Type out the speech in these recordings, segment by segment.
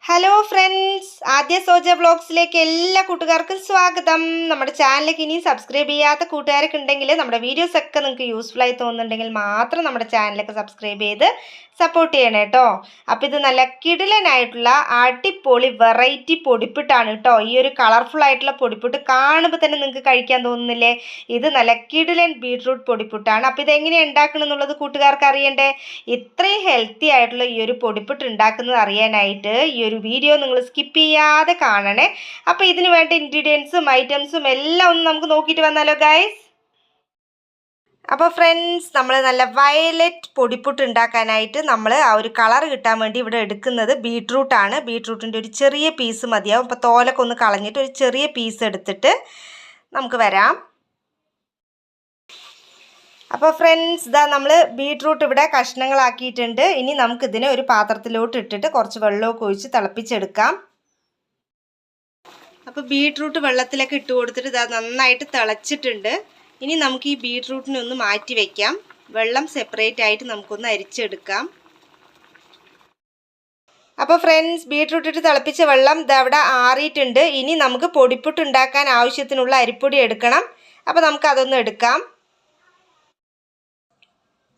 Hello friends, ആദ്യ സോജ വ്ളോഗ്സിലേക്ക് എല്ലാ കൂട്ടുകാർക്കും സ്വാഗതം. നമ്മുടെ ചാനലിലേക്ക് ഇനിയും സബ്സ്ക്രൈബ് ചെയ്യാത്ത കൂട്ടുകാരൊക്കെ ഉണ്ടെങ്കിൽ നമ്മുടെ വീഡിയോസ് ഒക്കെ നിങ്ങൾക്ക് യൂസ്ഫുൾ ആയി തോന്നുന്നുണ്ടെങ്കിൽ മാത്രം നമ്മുടെ ചാനലൊക്കെ സബ്സ്ക്രൈബ് ചെയ്ത് സപ്പോർട്ട് ചെയ്യണം കേട്ടോ. അപ്പോൾ ഇത് നല്ല കിടിലനായിട്ടുള്ള അടിപൊളി വെറൈറ്റി പൊടിപ്പിട്ടാണ് കേട്ടോ. ഈ ഒരു കളർഫുൾ ആയിട്ടുള്ള പൊടിപ്പിട്ട് കാണുമ്പോൾ തന്നെ നിങ്ങൾക്ക് കഴിക്കാൻ തോന്നുന്നില്ലേ? ഇത് നല്ല കിടിലൻ ബീട്രൂട്ട് പൊടിപ്പിട്ടാണ്. അപ്പോൾ ഇതെങ്ങനെയാണ് ഉണ്ടാക്കണം എന്നുള്ളത് കൂട്ടുകാർക്ക് അറിയണ്ടേ? ഇത്രയും ഹെൽത്തി ആയിട്ടുള്ള ഈ ഒരു പൊടിപ്പിട്ട് ഉണ്ടാക്കുന്നത് അറിയാനായിട്ട് ഈ ഒരു വീഡിയോ നിങ്ങൾ സ്കിപ്പ് ചെയ്യാതെ കാണണേ. അപ്പോൾ ഇതിന് വേണ്ട ഇൻഗ്രീഡിയൻസും ഐറ്റംസും എല്ലാം ഒന്ന് നമുക്ക് നോക്കിയിട്ട് വന്നാലോ ഗൈസ്. അപ്പോൾ ഫ്രണ്ട്സ്, നമ്മൾ നല്ല വയലറ്റ് പൊടിപ്പുട്ട് ഉണ്ടാക്കാനായിട്ട് നമ്മൾ ആ ഒരു കളർ കിട്ടാൻ വേണ്ടി ഇവിടെ എടുക്കുന്നത് ബീട്രൂട്ടാണ്. ബീട്രൂട്ടിൻ്റെ ഒരു ചെറിയ പീസ് മതിയാവും. അപ്പോൾ തോലൊക്കെ ഒന്ന് കളഞ്ഞിട്ട് ഒരു ചെറിയ പീസ് എടുത്തിട്ട് നമുക്ക് വരാം. അപ്പോൾ ഫ്രണ്ട്സ്, ഇതാ നമ്മൾ ബീട്രൂട്ട് ഇവിടെ കഷ്ണങ്ങളാക്കിയിട്ടുണ്ട്. ഇനി നമുക്കിതിനെ ഒരു പാത്രത്തിലോട്ട് ഇട്ടിട്ട് കുറച്ച് വെള്ളമൊക്കെ ഒഴിച്ച് തിളപ്പിച്ചെടുക്കാം. അപ്പോൾ ബീട്രൂട്ട് വെള്ളത്തിലൊക്കെ ഇട്ട് കൊടുത്തിട്ട് ഇതാ നന്നായിട്ട് തിളച്ചിട്ടുണ്ട്. ഇനി നമുക്ക് ഈ ബീട്രൂട്ടിനെ ഒന്ന് മാറ്റി വയ്ക്കാം. വെള്ളം സെപ്പറേറ്റ് ആയിട്ട് നമുക്കൊന്ന് അരിച്ചെടുക്കാം. അപ്പോൾ ഫ്രണ്ട്സ്, ബീട്രൂട്ട് ഇട്ട് തിളപ്പിച്ച വെള്ളം ഇതാ അവിടെ ആറിയിട്ടുണ്ട്. ഇനി നമുക്ക് പൊടിപ്പുട്ട് ഉണ്ടാക്കാൻ ആവശ്യത്തിനുള്ള അരിപ്പൊടി എടുക്കണം. അപ്പോൾ നമുക്ക് അതൊന്ന് എടുക്കാം.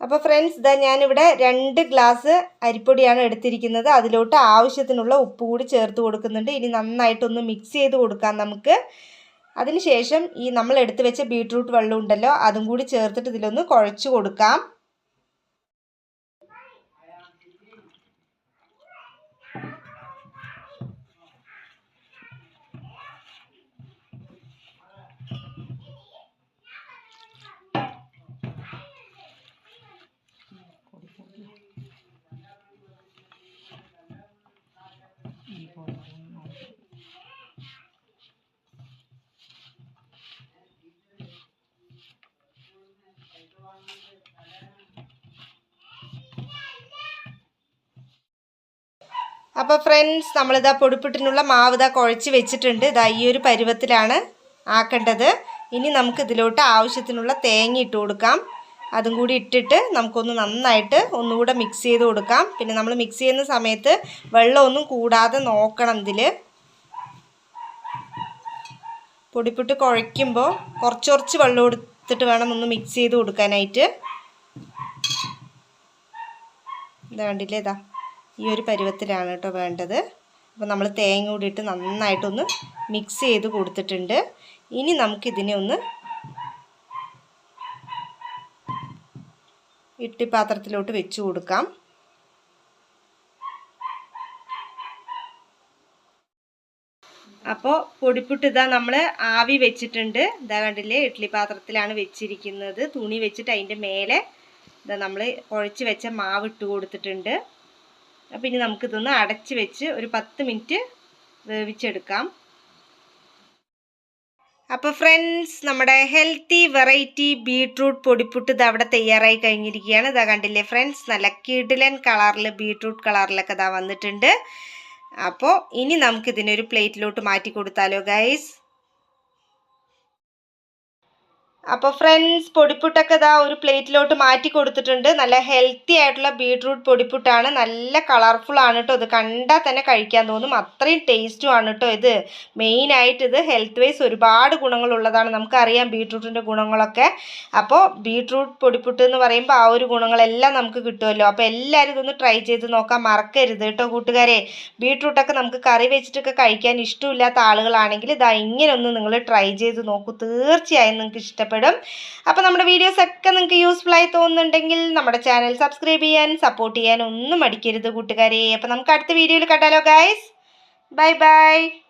അപ്പോൾ ഫ്രണ്ട്സ്, ഇതാ ഞാനിവിടെ 2 ഗ്ലാസ് അരിപ്പൊടിയാണ് എടുത്തിരിക്കുന്നത്. അതിലോട്ട് ആവശ്യത്തിനുള്ള ഉപ്പ് കൂടി ചേർത്ത് കൊടുക്കുന്നുണ്ട്. ഇനി നന്നായിട്ടൊന്ന് മിക്സ് ചെയ്ത് കൊടുക്കാം നമുക്ക്. അതിനുശേഷം ഈ നമ്മൾ എടുത്തു വെച്ച ബീട്രൂട്ട് വെള്ളം ഉണ്ടല്ലോ, അതും കൂടി ചേർത്തിട്ട് ഇതിലൊന്ന് കുഴച്ച് കൊടുക്കാം. അപ്പോൾ ഫ്രണ്ട്സ്, നമ്മളിതാ പൊടിപ്പിട്ടിനുള്ള മാവ് ഇതാ കുഴച്ച് വെച്ചിട്ടുണ്ട്. ഇതാ ഈ ഒരു പരുവത്തിലാണ് ആക്കേണ്ടത്. ഇനി നമുക്ക് ഇതിലോട്ട് ആവശ്യത്തിനുള്ള തേങ്ങ ഇട്ട് കൊടുക്കാം. അതും കൂടി ഇട്ടിട്ട് നമുക്കൊന്ന് നന്നായിട്ട് ഒന്നുകൂടെ മിക്സ് ചെയ്ത് കൊടുക്കാം. പിന്നെ നമ്മൾ മിക്സ് ചെയ്യുന്ന സമയത്ത് വെള്ളമൊന്നും കൂടാതെ നോക്കണം. ഇതിൽ പൊടിപ്പിട്ട് കുഴയ്ക്കുമ്പോൾ കുറച്ച് വെള്ളം എടുത്തിട്ട് വേണം ഒന്ന് മിക്സ് ചെയ്ത് കൊടുക്കാനായിട്ട്. ഇതാ കണ്ടില്ലേ, ഇതാ ഈ ഒരു പരുവത്തിലാണ് കേട്ടോ വേണ്ടത്. അപ്പോൾ നമ്മൾ തേങ്ങ കൂടി ഇട്ട് നന്നായിട്ടൊന്ന് മിക്സ് ചെയ്ത് കൊടുത്തിട്ടുണ്ട്. ഇനി നമുക്കിതിനെ ഒന്ന് ഇഡ്ഡലി പാത്രത്തിലോട്ട് വെച്ച് കൊടുക്കാം. അപ്പോൾ പൊടിപ്പിട്ട് ഇതാ നമ്മൾ ആവി വെച്ചിട്ടുണ്ട്. ഇതാ കണ്ടില്ലേ, ഇഡ്ഡലി പാത്രത്തിലാണ് വെച്ചിരിക്കുന്നത്. തുണി വെച്ചിട്ട് അതിൻ്റെ മേലെ ഇതാ നമ്മൾ കുഴച്ച് വെച്ച മാവ് ഇട്ട് കൊടുത്തിട്ടുണ്ട്. അപ്പോൾ ഇനി നമുക്കിതൊന്ന് അടച്ച് വെച്ച് ഒരു 10 മിനിറ്റ് വേവിച്ചെടുക്കാം. അപ്പോൾ ഫ്രണ്ട്സ്, നമ്മുടെ ഹെൽത്തി വെറൈറ്റി ബീട്രൂട്ട് പൊടിപ്പിട്ട് ഇത് അവിടെ തയ്യാറായി കഴിഞ്ഞിരിക്കുകയാണ്. ഇതാ കണ്ടില്ലേ ഫ്രണ്ട്സ്, നല്ല കിടിലൻ കളറിൽ ബീട്രൂട്ട് കളറിലൊക്കെ ഇതാ വന്നിട്ടുണ്ട്. അപ്പോൾ ഇനി നമുക്കിതിനൊരു പ്ലേറ്റിലോട്ട് മാറ്റി കൊടുത്താലോ ഗൈസ്. അപ്പോൾ ഫ്രണ്ട്സ്, പൊടിപ്പിട്ടൊക്കെ ഇതാ ഒരു പ്ലേറ്റിലോട്ട് മാറ്റി കൊടുത്തിട്ടുണ്ട്. നല്ല ഹെൽത്തി ആയിട്ടുള്ള ബീട്രൂട്ട് പൊടിപ്പിട്ടാണ്. നല്ല കളർഫുൾ ആണ് കേട്ടോ. ഇത് കണ്ടാൽ തന്നെ കഴിക്കാൻ തോന്നും, അത്രയും ടേസ്റ്റും ആണ് കേട്ടോ. ഇത് മെയിനായിട്ട് ഇത് ഹെൽത്ത് വൈസ് ഒരുപാട് ഗുണങ്ങളുള്ളതാണ്. നമുക്കറിയാം ബീട്രൂട്ടിൻ്റെ ഗുണങ്ങളൊക്കെ. അപ്പോൾ ബീട്രൂട്ട് പൊടിപ്പിട്ട് എന്ന് പറയുമ്പോൾ ആ ഒരു ഗുണങ്ങളെല്ലാം നമുക്ക് കിട്ടുമല്ലോ. അപ്പോൾ എല്ലാവരും ഇതൊന്ന് ട്രൈ ചെയ്ത് നോക്കാൻ മറക്കരുത് കേട്ടോ കൂട്ടുകാരെ. ബീട്രൂട്ടൊക്കെ നമുക്ക് കറി വെച്ചിട്ടൊക്കെ കഴിക്കാൻ ഇഷ്ടമില്ലാത്ത ആളുകളാണെങ്കിൽ ഇതാ ഇങ്ങനെ ഒന്ന് നിങ്ങൾ ട്രൈ ചെയ്ത് നോക്കൂ. തീർച്ചയായും നിങ്ങൾക്ക് ഇഷ്ടപ്പെടും. അപ്പോൾ നമ്മുടെ വീഡിയോസ് ഒക്കെ നിങ്ങൾക്ക് യൂസ്ഫുൾ ആയി തോന്നുന്നുണ്ടെങ്കിൽ നമ്മുടെ ചാനൽ സബ്സ്ക്രൈബ് ചെയ്യാൻ സപ്പോർട്ട് ചെയ്യാൻ ഒന്നും മടിക്കരുത് കൂട്ടുകാരെ. അപ്പോൾ നമുക്ക് അടുത്ത വീഡിയോയിൽ കണ്ടാലോ ഗൈസ്. Bye bye.